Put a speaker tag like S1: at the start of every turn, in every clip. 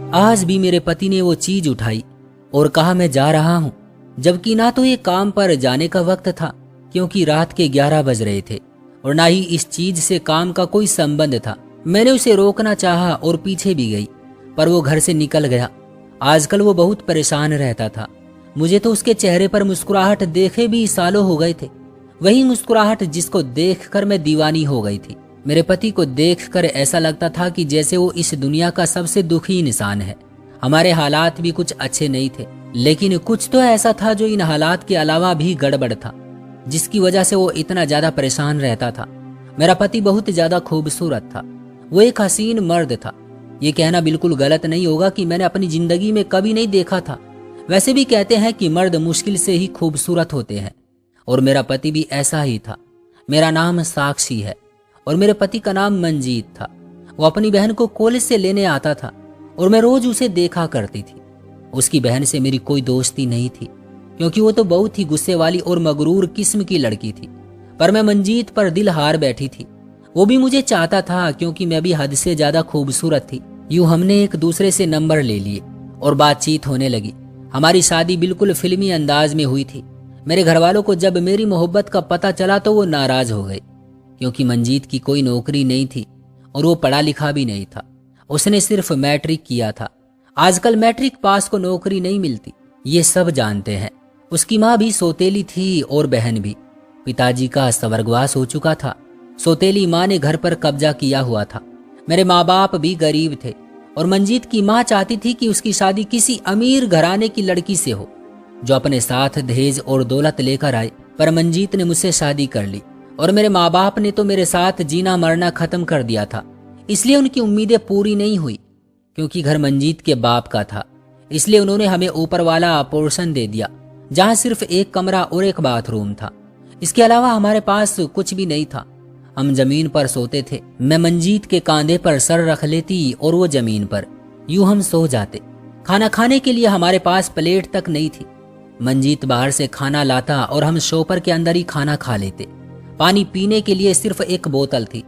S1: आज भी मेरे पति ने वो चीज उठाई और कहा मैं जा रहा हूं, जबकि ना तो ये काम पर जाने का वक्त था क्योंकि रात के 11 बज रहे थे और ना ही इस चीज से काम का कोई संबंध था। मैंने उसे रोकना चाहा और पीछे भी गई, पर वो घर से निकल गया। आजकल वो बहुत परेशान रहता था। मुझे तो उसके चेहरे पर मुस्कुराहट देखे भी सालों हो गए थे, वही मुस्कुराहट जिसको देखकर मैं दीवानी हो गई थी। मेरे पति को देखकर ऐसा लगता था कि जैसे वो इस दुनिया का सबसे दुखी इंसान है। हमारे हालात भी कुछ अच्छे नहीं थे, लेकिन कुछ तो ऐसा था जो इन हालात के अलावा भी गड़बड़ था, जिसकी वजह से वो इतना ज्यादा परेशान रहता था। मेरा पति बहुत ज्यादा खूबसूरत था, वो एक हसीन मर्द था। ये कहना बिल्कुल गलत नहीं होगा कि मैंने अपनी जिंदगी में कभी नहीं देखा था। वैसे भी कहते हैं कि मर्द मुश्किल से ही खूबसूरत होते हैं, और मेरा पति भी ऐसा ही था। मेरा नाम साक्षी है और मेरे पति का नाम मंजीत था। वो अपनी बहन को कॉलेज से लेने आता था और मैं रोज उसे देखा करती थी। उसकी बहन से मेरी कोई दोस्ती नहीं थी क्योंकि वो तो बहुत ही गुस्से वाली और मगरूर किस्म की लड़की थी, पर मैं मंजीत पर दिल हार बैठी थी। वो भी मुझे चाहता था क्योंकि मैं भी हद से ज्यादा खूबसूरत थी। यूं हमने एक दूसरे से नंबर ले लिए और बातचीत होने लगी। हमारी शादी बिल्कुल फिल्मी अंदाज में हुई थी। मेरे घर वालों को जब मेरी मोहब्बत का पता चला तो वो नाराज हो गए क्योंकि मंजीत की कोई नौकरी नहीं थी और वो पढ़ा लिखा भी नहीं था। उसने सिर्फ मैट्रिक किया था। आजकल मैट्रिक पास को नौकरी नहीं मिलती, ये सब जानते हैं। उसकी माँ भी सौतेली थी और बहन भी। पिताजी का स्वर्गवास हो चुका था। सौतेली माँ ने घर पर कब्जा किया हुआ था। मेरे माँ बाप भी गरीब थे और मंजीत की माँ चाहती थी कि उसकी शादी किसी अमीर घराने की लड़की से हो जो अपने साथ दहेज और दौलत लेकर आए। पर मंजीत ने मुझसे शादी कर ली और मेरे माँ बाप ने तो मेरे साथ जीना मरना खत्म कर दिया था। इसलिए उनकी उम्मीदें पूरी नहीं हुई। क्योंकि घर मंजीत के बाप का था, इसलिए उन्होंने हमें ऊपर वाला पोर्शन दे दिया जहां सिर्फ एक कमरा और एक बाथरूम था। इसके अलावा हमारे पास कुछ भी नहीं था। हम जमीन पर सोते थे। मैं मंजीत के कांधे पर सर रख लेती और वो जमीन पर। यूं हम सो जाते। खाना खाने के लिए हमारे पास प्लेट तक नहीं थी। मंजीत बाहर से खाना लाता और हम शॉपर के अंदर ही खाना खा लेते। पानी पीने के लिए सिर्फ एक बोतल थी,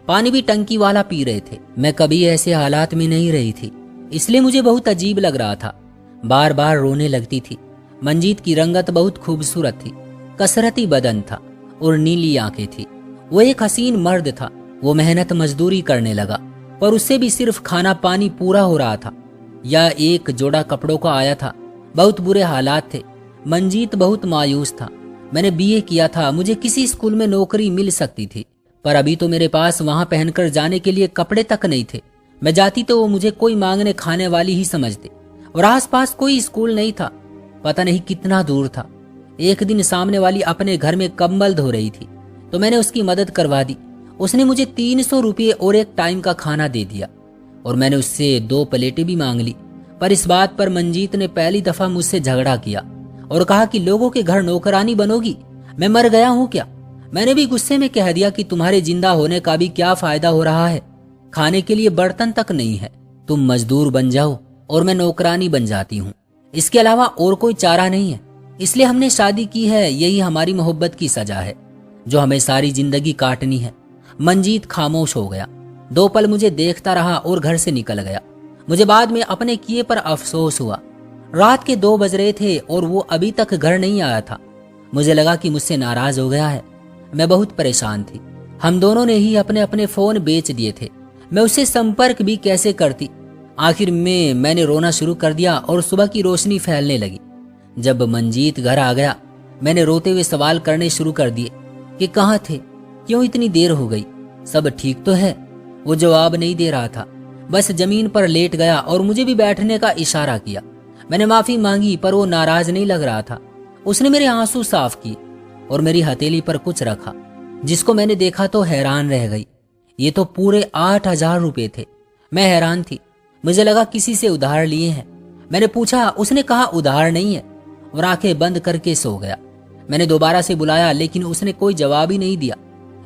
S1: पानी भी टंकी वाला पी रहे थे। मैं कभी ऐसे हालात में नहीं रही थी, इसलिए मुझे बहुत अजीब लग रहा था। बार बार रोने लगती थी। मंजीत की रंगत बहुत खूबसूरत थी, कसरती बदन था और नीली आंखें थी। वो एक हसीन मर्द था। वो मेहनत मजदूरी करने लगा, पर उससे भी सिर्फ खाना पानी पूरा हो रहा था या एक जोड़ा कपड़ों का आया था। बहुत बुरे हालात थे। मंजीत बहुत मायूस था। मैंने बीए किया था, मुझे किसी स्कूल में नौकरी मिल सकती थी, पर अभी तो मेरे पास वहां पहनकर जाने के लिए कपड़े तक नहीं थे। मैं जाती तो वो मुझे कोई मांगने खाने वाली ही समझते और आसपास कोई स्कूल नहीं था। पता नहीं कितना दूर था। एक दिन सामने वाली अपने घर में कंबल धो रही थी तो मैंने उसकी मदद करवा दी। उसने मुझे 300 रुपये और एक टाइम का खाना दे दिया और मैंने उससे 2 प्लेटें भी मांग ली। पर इस बात पर मंजीत ने पहली दफा मुझसे झगड़ा किया और कहा कि लोगों के घर नौकरानी बनोगी, मैं मर गया हूं क्या? मैंने भी गुस्से में कह दिया कि तुम्हारे जिंदा होने का भी क्या फायदा हो रहा है, खाने के लिए बर्तन तक नहीं है। तुम मजदूर बन जाओ और मैं नौकरानी बन जाती हूँ, इसके अलावा और कोई चारा नहीं है। इसलिए हमने शादी की है, यही हमारी मोहब्बत की सजा है जो हमें सारी जिंदगी काटनी है। मंजीत खामोश हो गया। 2 पल मुझे देखता रहा और घर से निकल गया। मुझे बाद में अपने किए पर अफसोस हुआ। रात के 2 बज रहे थे और वो अभी तक घर नहीं आया था। मुझे लगा कि मुझसे नाराज हो गया है। मैं बहुत परेशान थी। हम दोनों ने ही अपने अपने फोन बेच दिए थे। मैं उससे संपर्क भी कैसे करती। आखिर में मैंने रोना शुरू कर दिया और सुबह की रोशनी फैलने लगी। जब मंजीत घर आ गया, मैंने रोते हुए सवाल करने शुरू कर दिए कि कहाँ थे, क्यों इतनी देर हो गई, सब ठीक तो है? वो जवाब नहीं दे रहा था, बस जमीन पर लेट गया और मुझे भी बैठने का इशारा किया। मैंने माफी मांगी पर वो नाराज नहीं लग रहा था। उसने मेरे आंसू साफ किए और मेरी हथेली पर कुछ रखा, जिसको मैंने देखा तो हैरान रह गई। ये तो पूरे 8,000 रुपए थे। मैं हैरान थी। मुझे लगा किसी से उधार लिए हैं। मैंने पूछा, उसने कहा उधार नहीं है और आंखें बंद करके सो गया। मैंने दोबारा से बुलाया लेकिन उसने कोई जवाब ही नहीं दिया।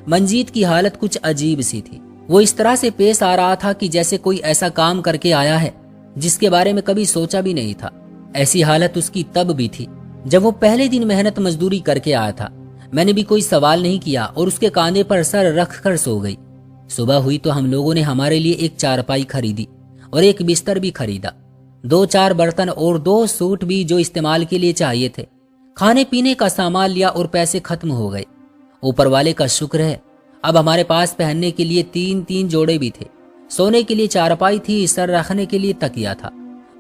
S1: मंजीत की हालत कुछ अजीब सी थी। वो इस तरह से पेश आ रहा था कि जैसे कोई ऐसा काम करके आया है जिसके बारे में कभी सोचा भी नहीं था। ऐसी हालत उसकी तब भी थी जब वो पहले दिन मेहनत मजदूरी करके आया था। मैंने भी कोई सवाल नहीं किया और उसके कांधे पर सर रख कर सो गई। सुबह हुई तो हम लोगों ने हमारे लिए एक चारपाई खरीदी और एक बिस्तर भी खरीदा। 2-4 बर्तन और 2 सूट भी जो इस्तेमाल के लिए चाहिए थे। खाने पीने का सामान लिया और पैसे खत्म हो गए। ऊपर वाले का शुक्र है, अब हमारे पास पहनने के लिए 3-3 जोड़े भी थे। सोने के लिए चारपाई थी, सर रखने के लिए तकिया था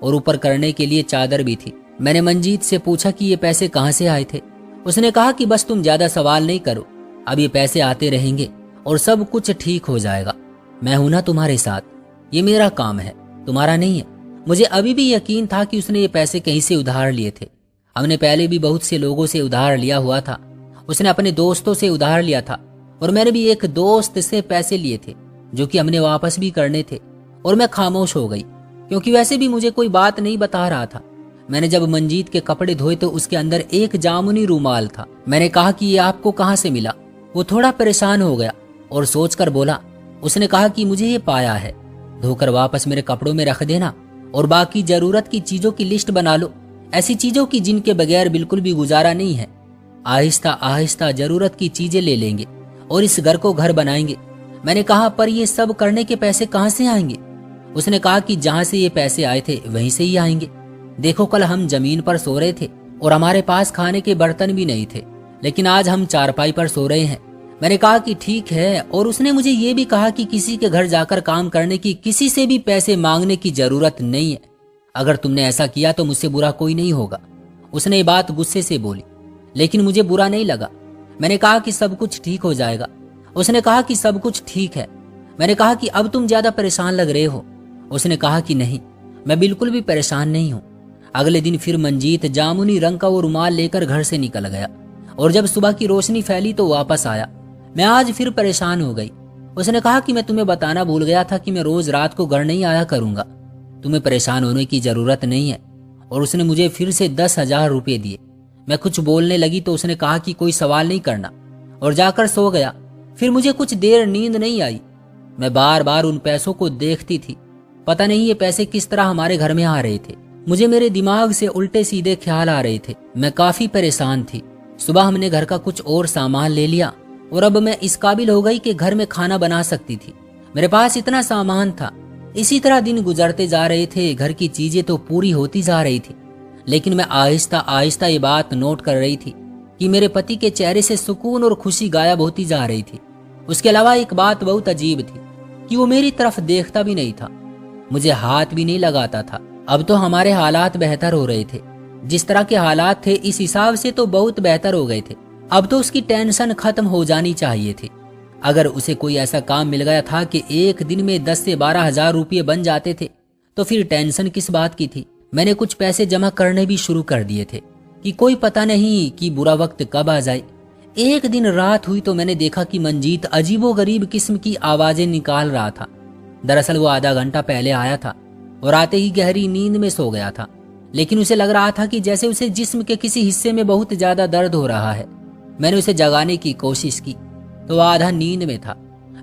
S1: और ऊपर करने के लिए चादर भी थी। मैंने मंजीत से पूछा कि ये पैसे कहाँ से आए थे। उसने कहा कि बस तुम ज्यादा सवाल नहीं करो, अब ये पैसे आते रहेंगे और सब कुछ ठीक हो जाएगा। मैं हूं ना तुम्हारे साथ, ये मेरा काम है, तुम्हारा नहीं है। मुझे अभी भी यकीन था कि उसने ये पैसे कहीं से उधार लिए थे। हमने पहले भी बहुत से लोगों से उधार लिया हुआ था। उसने अपने दोस्तों से उधार लिया था और मैंने भी एक दोस्त से पैसे लिए थे जो कि हमने वापस भी करने थे। और मैं खामोश हो गई क्योंकि वैसे भी मुझे कोई बात नहीं बता रहा था। मैंने जब मंजीत के कपड़े धोए तो उसके अंदर एक जामुनी रूमाल था। मैंने कहा कि ये आपको कहाँ से मिला। वो थोड़ा परेशान हो गया और सोचकर बोला। उसने कहा कि मुझे ये पाया है, धोकर वापस मेरे कपड़ों में रख देना और बाकी जरूरत की चीजों की लिस्ट बना लो, ऐसी चीजों की जिनके बगैर बिल्कुल भी गुजारा नहीं है। आहिस्ता आहिस्ता जरूरत की चीजें ले लेंगे और इस घर को घर बनाएंगे। मैंने कहा पर ये सब करने के पैसे कहाँ से आएंगे। उसने कहा कि जहाँ से ये पैसे आए थे वहीं से ही आएंगे। देखो, कल हम जमीन पर सो रहे थे और हमारे पास खाने के बर्तन भी नहीं थे, लेकिन आज हम चारपाई पर सो रहे हैं। मैंने कहा कि ठीक है, और उसने मुझे ये भी कहा कि किसी के घर जाकर काम करने की, किसी से भी पैसे मांगने की जरूरत नहीं है। अगर तुमने ऐसा किया तो मुझसे बुरा कोई नहीं होगा। उसने ये बात गुस्से से बोली, लेकिन मुझे बुरा नहीं लगा। मैंने कहा कि सब कुछ ठीक हो जाएगा। उसने कहा कि सब कुछ ठीक है। मैंने कहा कि अब तुम ज्यादा परेशान लग रहे हो। उसने कहा कि नहीं, मैं बिल्कुल भी परेशान नहीं हूँ। अगले दिन फिर मंजीत जामुनी रंग का वो रुमाल लेकर घर से निकल गया और जब सुबह की रोशनी फैली तो वापस आया। मैं आज फिर परेशान हो गई। उसने कहा कि मैं तुम्हें बताना भूल गया था कि मैं रोज रात को घर नहीं आया करूंगा, तुम्हें परेशान होने की जरूरत नहीं है। और उसने मुझे फिर से 10,000 रुपये दिए। मैं कुछ बोलने लगी तो उसने कहा कि कोई सवाल नहीं करना और जाकर सो गया। फिर मुझे कुछ देर नींद नहीं आई। मैं बार बार उन पैसों को देखती थी। पता नहीं ये पैसे किस तरह हमारे घर में आ रहे थे। मुझे मेरे दिमाग से उल्टे सीधे ख्याल आ रहे थे। मैं काफी परेशान थी। सुबह हमने घर का कुछ और सामान ले लिया और अब मैं इस काबिल हो गई कि घर में खाना बना सकती थी। मेरे पास इतना सामान था। इसी तरह दिन गुजरते जा रहे थे। घर की चीजें तो पूरी होती जा रही थी, लेकिन मैं आहिस्ता आहिस्ता ये बात नोट कर रही थी कि मेरे पति के चेहरे से सुकून और खुशी गायब होती जा रही थी। उसके अलावा एक बात बहुत अजीब थी कि वो मेरी तरफ देखता भी नहीं था, मुझे हाथ भी नहीं लगाता था। अब तो हमारे हालात बेहतर हो रहे थे। जिस तरह के हालात थे इस हिसाब से तो बहुत बेहतर हो गए थे। अब तो उसकी टेंशन खत्म हो जानी चाहिए थी। अगर उसे कोई ऐसा काम मिल गया था कि एक दिन में 10 से 12,000 रुपये बन जाते थे तो फिर टेंशन किस बात की थी। मैंने कुछ पैसे जमा करने भी शुरू कर दिए थे कि कोई पता नहीं कि बुरा वक्त कब आ जाए। एक दिन रात हुई तो मैंने देखा कि मंजीत अजीबोगरीब किस्म की आवाजें निकाल रहा था। दरअसल वो आधा घंटा पहले आया था और आते ही गहरी नींद में सो गया था, लेकिन उसे लग रहा था कि जैसे उसे जिस्म के किसी हिस्से में बहुत ज्यादा दर्द हो रहा है। मैंने उसे जगाने की कोशिश की तो वह आधा नींद में था।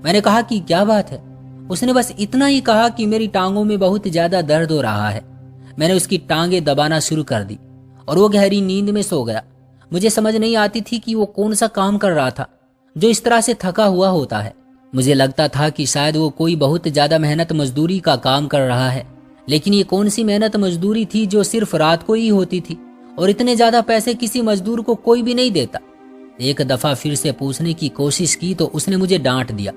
S1: मैंने कहा कि क्या बात है। उसने बस इतना ही कहा कि मेरी टांगों में बहुत ज्यादा दर्द हो रहा है। मैंने उसकी टांगें दबाना शुरू कर दी और वो गहरी नींद में सो गया। मुझे समझ नहीं आती थी कि वो कौन सा काम कर रहा था जो इस तरह से थका हुआ होता है। मुझे लगता था कि शायद वो कोई बहुत ज्यादा मेहनत मजदूरी का काम कर रहा है, लेकिन ये कौन सी मेहनत मजदूरी थी जो सिर्फ रात को ही होती थी और इतने ज्यादा पैसे किसी मजदूर को कोई भी नहीं देता। एक दफा फिर से पूछने की कोशिश की तो उसने मुझे डांट दिया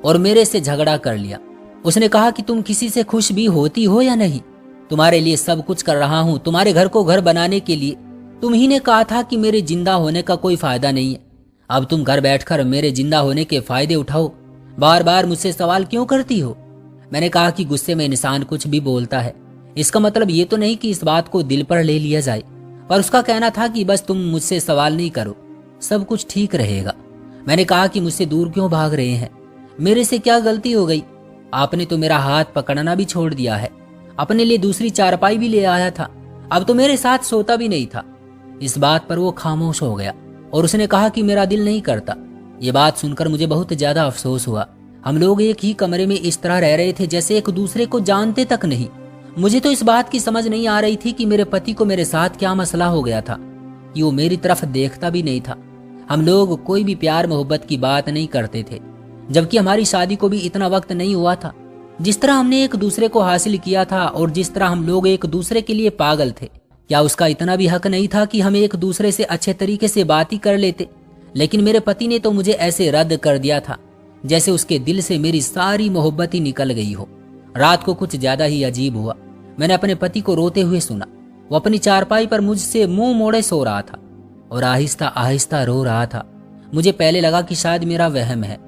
S1: और मेरे से झगड़ा कर लिया। उसने कहा कि तुम किसी से खुश भी होती हो या नहीं, तुम्हारे लिए सब कुछ कर रहा हूँ, तुम्हारे घर को घर बनाने के लिए। तुम ही ने कहा था कि मेरे जिंदा होने का कोई फायदा नहीं है। अब तुम घर बैठकर मेरे जिंदा होने के फायदे उठाओ। बार बार मुझसे सवाल क्यों करती हो। मैंने कहा कि गुस्से में इंसान कुछ भी बोलता है, इसका मतलब ये तो नहीं कि इस बात को दिल पर ले लिया जाए। पर उसका कहना था कि बस तुम मुझसे सवाल नहीं करो, सब कुछ ठीक रहेगा। मैंने कहा कि मुझसे दूर क्यों भाग रहे हैं, मेरे से क्या गलती हो गई। आपने तो मेरा हाथ पकड़ना भी छोड़ दिया है, अपने लिए दूसरी चारपाई भी ले आया था, अब तो मेरे साथ सोता भी नहीं था। इस बात पर वो खामोश हो गया और उसने कहा कि मेरा दिल नहीं करता। ये बात सुनकर मुझे बहुत ज्यादा अफसोस हुआ। हम लोग एक ही कमरे में इस तरह रह रहे थे जैसे एक दूसरे को जानते तक नहीं। मुझे तो इस बात की समझ नहीं आ रही थी कि मेरे पति को मेरे साथ क्या मसला हो गया था कि वो मेरी तरफ देखता भी नहीं था। हम लोग कोई भी प्यार मोहब्बत की बात नहीं करते थे, जबकि हमारी शादी को भी इतना वक्त नहीं हुआ था। जिस तरह हमने एक दूसरे को हासिल किया था और जिस तरह हम लोग एक दूसरे के लिए पागल थे, क्या उसका इतना भी हक नहीं था कि हम एक दूसरे से अच्छे तरीके से बात ही कर लेते? लेकिन मेरे पति ने तो मुझे ऐसे रद्द कर दिया था जैसे उसके दिल से मेरी सारी मोहब्बत ही निकल गई हो। रात को कुछ ज्यादा ही अजीब हुआ। मैंने अपने पति को रोते हुए सुना। वो अपनी चारपाई पर मुझसे मुंह मोड़े सो रहा था और आहिस्ता आहिस्ता रो रहा था। मुझे पहले लगा कि शायद मेरा वहम है,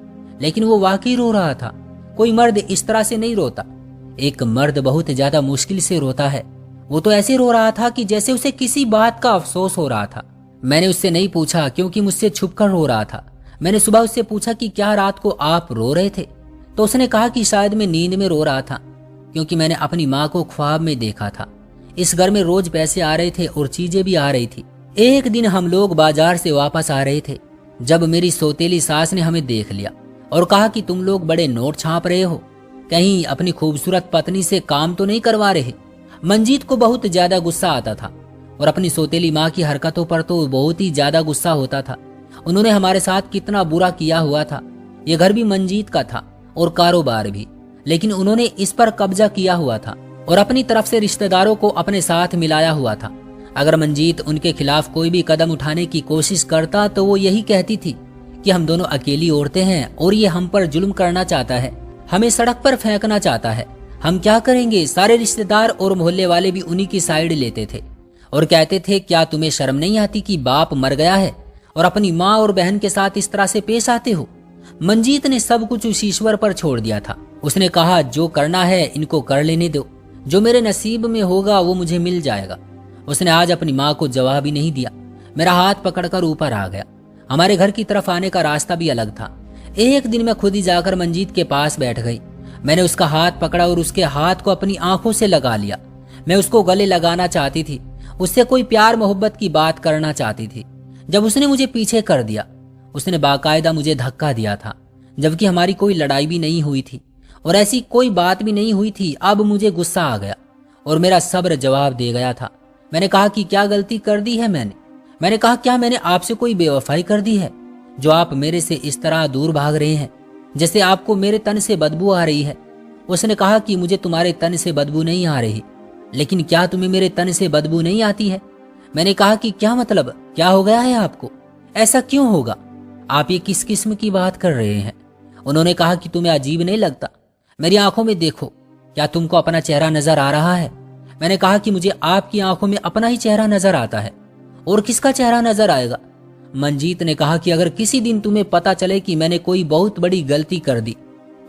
S1: लेकिन वो वाकई रो रहा था। कोई मर्द इस तरह से नहीं रोता। एक मर्द बहुत ज्यादा मुश्किल से रोता है। वो तो ऐसे रो रहा था कि जैसे उसे किसी बात का अफसोस हो रहा था। मैंने उससे नहीं पूछा क्योंकि मुझसे छुपकर रो रहा था। मैंने सुबह उससे पूछा कि क्या रात को आप रो रहे थे? तो उसने कहा कि शायद मैं नींद में रो रहा था, क्योंकि मैंने अपनी माँ को ख्वाब में देखा था। इस घर में रोज पैसे आ रहे थे और चीजें भी आ रही थी। एक दिन हम लोग बाजार से वापस आ रहे थे जब मेरी सौतेली सास ने हमें देख लिया और कहा कि तुम लोग बड़े नोट छाप रहे हो, कहीं अपनी खूबसूरत पत्नी से काम तो नहीं करवा रहे। मंजीत को बहुत ज्यादा गुस्सा आता था और अपनी सौतेली माँ की हरकतों पर तो बहुत ही ज्यादा गुस्सा होता था। उन्होंने हमारे साथ कितना बुरा किया हुआ था। ये घर भी मंजीत का था और कारोबार भी, लेकिन उन्होंने इस पर कब्जा किया हुआ था और अपनी तरफ से रिश्तेदारों को अपने साथ मिलाया हुआ था। अगर मंजीत उनके खिलाफ कोई भी कदम उठाने की कोशिश करता तो वो यही कहती थी कि हम दोनों अकेली औरतें हैं और ये हम पर जुल्म करना चाहता है, हमें सड़क पर फेंकना चाहता है। हम क्या करेंगे? सारे रिश्तेदार और मोहल्ले वाले भी उन्हीं की साइड लेते थे और कहते थे, क्या तुम्हें शर्म नहीं आती कि बाप मर गया है और अपनी माँ और बहन के साथ इस तरह से पेश आते हो? मंजीत ने सब कुछ उस ईश्वर पर छोड़ दिया था। उसने कहा, जो करना है इनको कर लेने दो, जो मेरे नसीब में होगा वो मुझे मिल जाएगा। उसने आज अपनी माँ को जवाब ही नहीं दिया। मेरा हाथ पकड़कर ऊपर आ गया। हमारे घर की तरफ आने का रास्ता भी अलग था। एक दिन मैं खुद ही जाकर मंजीत के पास बैठ गई। मैंने उसका हाथ पकड़ा और उसके हाथ को अपनी आंखों से लगा लिया। मैं उसको गले लगाना चाहती थी, उससे कोई प्यार मोहब्बत की बात करना चाहती थी। जब उसने मुझे पीछे कर दिया, उसने बाकायदा मुझे धक्का दिया था, जबकि हमारी कोई लड़ाई भी नहीं हुई थी और ऐसी कोई बात भी नहीं हुई थी। अब मुझे गुस्सा आ गया और मेरा सब्र जवाब दे गया था। मैंने कहा कि क्या गलती कर दी है मैंने कहा, क्या मैंने आपसे कोई बेवफाई कर दी है जो आप मेरे से इस तरह दूर भाग रहे हैं जैसे आपको मेरे तन से बदबू आ रही है? उसने कहा कि मुझे तुम्हारे तन से बदबू नहीं आ रही, लेकिन क्या तुम्हें मेरे तन से बदबू नहीं आती है? मैंने कहा कि क्या मतलब, क्या हो गया है आपको? ऐसा क्यों होगा? आप ये किस किस्म की बात कर रहे हैं? उन्होंने कहा कि तुम्हें अजीब नहीं लगता? मेरी आंखों में देखो, क्या तुमको अपना चेहरा नजर आ रहा है? मैंने कहा कि मुझे आपकी आंखों में अपना ही चेहरा नजर आता है, और किसका चेहरा नजर आएगा? मंजीत ने कहा कि अगर किसी दिन तुम्हें पता चले कि मैंने कोई बहुत बड़ी गलती कर दी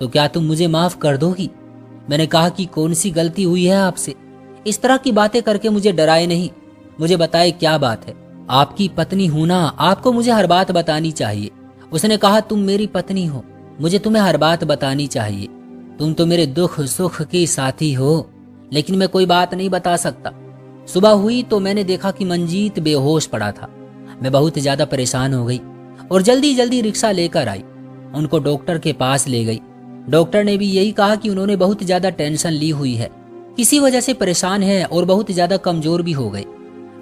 S1: तो क्या तुम मुझे माफ कर दोगी? मैंने कहा कि कौन सी गलती हुई है आपसे? इस तरह की बातें करके मुझे डराए नहीं, मुझे बताए क्या बात है। आपकी पत्नी हूं ना, आपको मुझे हर बात बतानी चाहिए। उसने कहा, तुम मेरी पत्नी हो, मुझे तुम्हें हर बात बतानी चाहिए। तुम तो मेरे दुख सुख की साथी हो, लेकिन मैं कोई बात नहीं बता सकता। सुबह हुई तो मैंने देखा कि मंजीत बेहोश पड़ा था। मैं बहुत ज्यादा परेशान हो गई और जल्दी जल्दी रिक्शा लेकर आई। उनको डॉक्टर के पास ले गई। डॉक्टर ने भी यही कहा कि उन्होंने बहुत ज्यादा टेंशन ली हुई है, किसी वजह से परेशान है और बहुत ज्यादा कमजोर भी हो गए।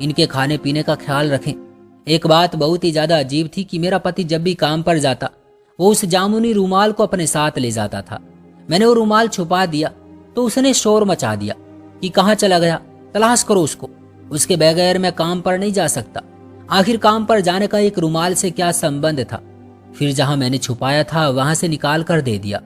S1: इनके खाने पीने का ख्याल रखें। एक बात बहुत ही ज्यादा अजीब थी कि मेरा पति जब भी काम पर जाता वो उस जामुनी रूमाल को अपने साथ ले जाता था। मैंने वो रूमाल छुपा दिया तो उसने शोर मचा दिया कि कहाँ चला गया, तलाश करो उसको, उसके बगैर मैं काम पर नहीं जा सकता। आखिर काम पर जाने का एक रूमाल से क्या संबंध था? फिर जहां मैंने छुपाया था वहां से निकाल कर दे दिया।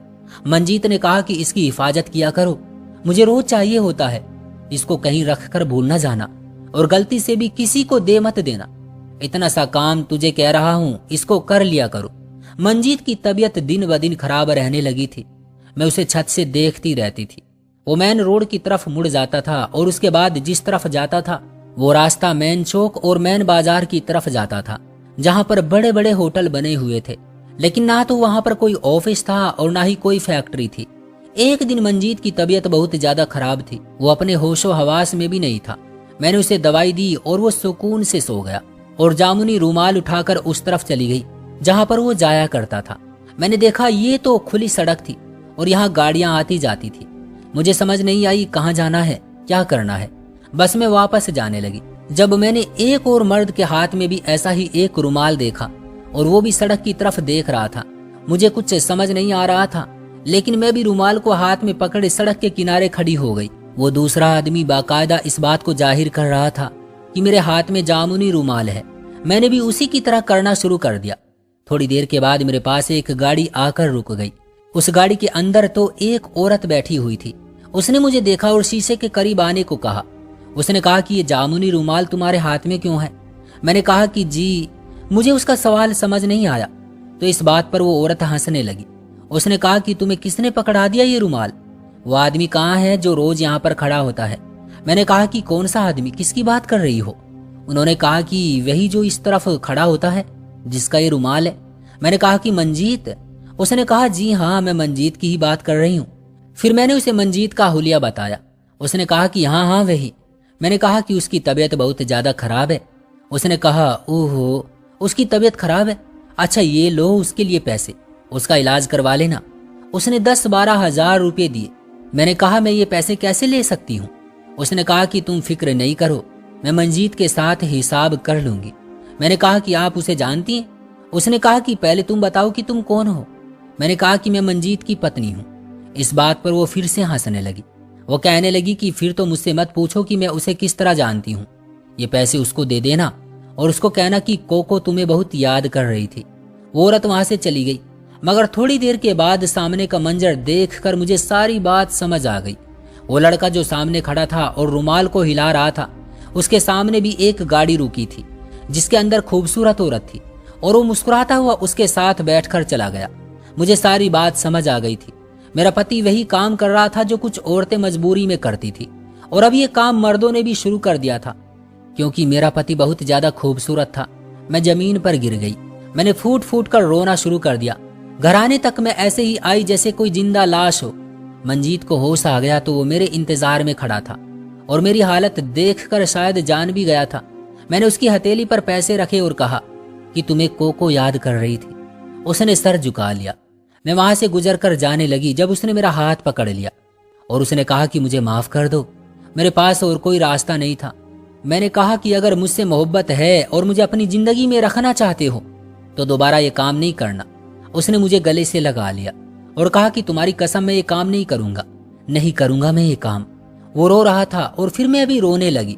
S1: मंजीत ने कहा कि इसकी हिफाजत किया करो, मुझे रोज चाहिए होता है, इसको कहीं रख कर भूल न जाना और गलती से भी किसी को दे मत देना। इतना सा काम तुझे कह रहा हूं, इसको कर लिया करो। मंजीत की तबीयत दिन ब दिन खराब रहने लगी थी। मैं उसे छत से देखती रहती थी। वो मेन रोड की तरफ मुड़ जाता था और उसके बाद जिस तरफ जाता था वो रास्ता मेन चौक और मेन बाजार की तरफ जाता था, जहां पर बड़े बड़े होटल बने हुए थे, लेकिन ना तो वहां पर कोई ऑफिस था और ना ही कोई फैक्ट्री थी। एक दिन मंजीत की तबीयत बहुत ज्यादा खराब थी, वो अपने होशो हवास में भी नहीं था। मैंने उसे दवाई दी और वो सुकून से सो गया और जामुनी रूमाल उठाकर उस तरफ चली गई जहां पर वो जाया करता था। मैंने देखा ये तो खुली सड़क थी और यहाँ गाड़ियां आती जाती थी। मुझे समझ नहीं आई कहाँ जाना है, क्या करना है। बस मैं वापस जाने लगी जब मैंने एक और मर्द के हाथ में भी ऐसा ही एक रुमाल देखा और वो भी सड़क की तरफ देख रहा था। मुझे कुछ समझ नहीं आ रहा था, लेकिन मैं भी रुमाल को हाथ में पकड़े सड़क के किनारे खड़ी हो गई। वो दूसरा आदमी बाकायदा इस बात को जाहिर कर रहा था कि मेरे हाथ में जामुनी रुमाल है। मैंने भी उसी की तरह करना शुरू कर दिया। थोड़ी देर के बाद मेरे पास एक गाड़ी आकर रुक गई। उस गाड़ी के अंदर तो एक औरत बैठी हुई थी। उसने मुझे देखा और शीशे के करीब आने को कहा। उसने कहा कि ये जामुनी रुमाल तुम्हारे हाथ में क्यों है? मैंने कहा कि जी, मुझे उसका सवाल समझ नहीं आया। तो इस बात पर वो औरत हंसने लगी। उसने कहा कि तुम्हें किसने पकड़ा दिया ये रुमाल? वो आदमी कहाँ है जो रोज यहाँ पर खड़ा होता है? मैंने कहा कि कौन सा आदमी, किसकी बात कर रही हो? उन्होंने कहा कि वही जो इस तरफ खड़ा होता है, जिसका ये रुमाल है। मैंने कहा कि मंजीत? उसने कहा जी हाँ, मैं मंजीत की ही बात कर रही हूँ। फिर मैंने उसे मंजीत का हुलिया बताया। उसने कहा कि हाँ हाँ वही। मैंने कहा कि उसकी तबीयत बहुत ज्यादा खराब है। उसने कहा ओहो, उसकी तबीयत खराब है? अच्छा ये लो उसके लिए पैसे, उसका इलाज करवा लेना। उसने 10-12 हजार रुपये दिए। मैंने कहा मैं ये पैसे कैसे ले सकती हूँ? उसने कहा कि तुम फिक्र नहीं करो, मैं मंजीत के साथ हिसाब कर लूंगी। मैंने कहा कि आप उसे जानती हैं? उसने कहा कि पहले तुम बताओ कि तुम कौन हो। मैंने कहा कि मैं मंजीत की पत्नी हूँ। इस बात पर वो फिर से हंसने लगी। वो कहने लगी कि फिर तो मुझसे मत पूछो कि मैं उसे किस तरह जानती हूँ। ये पैसे उसको दे देना और उसको कहना कि कोको तुम्हें बहुत याद कर रही थी। वो औरत वहां से चली गई। मगर थोड़ी देर के बाद सामने का मंजर देखकर मुझे सारी बात समझ आ गई। वो लड़का जो सामने खड़ा था और रुमाल को हिला रहा था, उसके सामने भी एक गाड़ी रुकी थी जिसके अंदर खूबसूरत औरत थी और वो मुस्कुराता हुआ उसके साथ बैठकर चला गया। मुझे सारी बात समझ आ गई थी। मेरा पति वही काम कर रहा था जो कुछ औरतें मजबूरी में करती थी, और अब ये काम मर्दों ने भी शुरू कर दिया था। क्योंकि मेरा पति बहुत ज्यादा खूबसूरत था, मैं जमीन पर गिर गई। मैंने फूट फूट कर रोना शुरू कर दिया। घर आने तक मैं ऐसे ही आई जैसे कोई जिंदा लाश हो। मंजीत को होश आ गया तो वो मेरे इंतजार में खड़ा था और मेरी हालत देखकर शायद जान भी गया था। मैंने उसकी हथेली पर पैसे रखे और कहा कि तुम्हें कोको याद कर रही थी। उसने सर झुका लिया। मैं वहां से गुजर कर जाने लगी जब उसने मेरा हाथ पकड़ लिया और उसने कहा कि मुझे माफ कर दो, मेरे पास और कोई रास्ता नहीं था। मैंने कहा कि अगर मुझसे मोहब्बत है और मुझे अपनी जिंदगी में रखना चाहते हो तो दोबारा ये काम नहीं करना। उसने मुझे गले से लगा लिया और कहा कि तुम्हारी कसम मैं ये काम नहीं करूंगा, नहीं करूंगा मैं ये काम। वो रो रहा था और फिर मैं भी रोने लगी।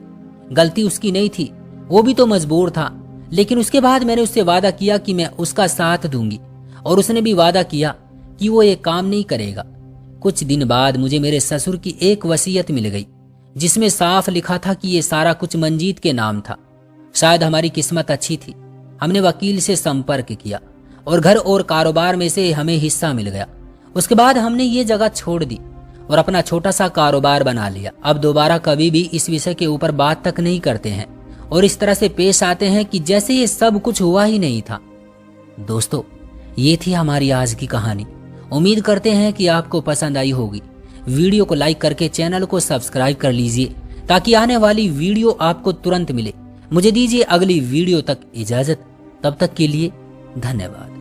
S1: गलती उसकी नहीं थी, वो भी तो मजबूर था। लेकिन उसके बाद मैंने उससे वादा किया कि मैं उसका साथ दूंगी और उसने भी वादा किया कि वो ये काम नहीं करेगा। कुछ दिन बाद मुझे मेरे ससुर की एक वसीयत मिल गई जिसमें साफ लिखा था कि ये सारा कुछ मंजीत के नाम था। शायद हमारी किस्मत अच्छी थी। हमने वकील से संपर्क किया और घर और कारोबार में से हमें हिस्सा मिल गया। उसके बाद हमने ये जगह छोड़ दी और अपना छोटा सा कारोबार बना लिया। अब दोबारा कभी भी इस विषय के ऊपर बात तक नहीं करते हैं और इस तरह से पेश आते हैं कि जैसे ये सब कुछ हुआ ही नहीं था। दोस्तों, ये थी हमारी आज की कहानी। उम्मीद करते हैं कि आपको पसंद आई होगी। वीडियो को लाइक करके चैनल को सब्सक्राइब कर लीजिए ताकि आने वाली वीडियो आपको तुरंत मिले। मुझे दीजिए अगली वीडियो तक इजाजत। तब तक के लिए धन्यवाद।